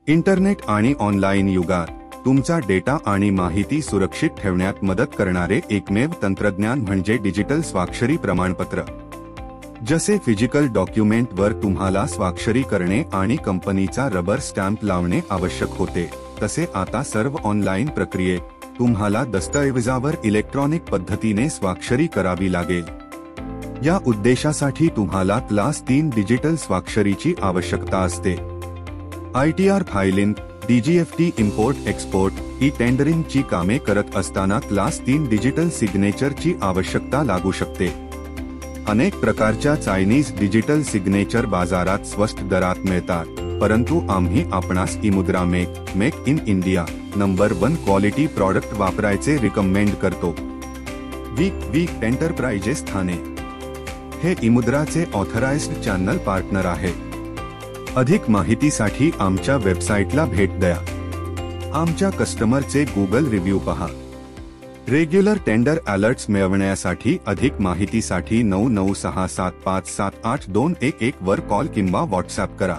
Internet आणि online युगात तुमचा डेटा आणि माहिती सुरक्षित ठेवण्यात मदत करणारे एकमेव तंत्रज्ञान म्हणजे डिजिटल स्वाक्षरी प्रमाणपत्र। जसे फिजिकल डॉक्युमेंटवर तुम्हाला स्वाक्षरी करणे आणि कंपनीचा रबर स्टॅम्प लावणे आवश्यक होते, तसे आता सर्व ऑनलाईन प्रक्रियेत तुम्हाला दस्तऐवजावर इलेक्ट्रॉनिक पद्धतीने स्वाक्षरी करावी लागेल। या उद्देशासाठी तुम्हाला क्लास 3 डिजिटल स्वाक्षरीची आवश्यकता असते। ITR filing, DGFT import export, tendering ची कामे करत असताना क्लास 3 डिजिटल सिग्नेचरची आवश्यकता लागू शकते। अनेक प्रकारच्या चायनीज डिजिटल सिग्नेचर बाजारात स्वस्त दरात मिळतात, परंतु आम्ही आपणास eMudhra make in India number 1 quality product वापरायचे रिकमेंड करतो। वीक एंटरप्राइजेस ठाणे हे इमुद्राचे ऑथराइज्ड चॅनल पार्टनर आहे। अधिक माहितीसाठी आमच्या वेबसाईटला भेट द्या। आमच्या कस्टमरचे गुगल रिव्ह्यू पहा। रेग्युलर टेंडर अलर्ट्स मिळवण्यासाठी अधिक माहितीसाठी 9967578211 वर कॉल किंवा व्हॉट्सअप करा।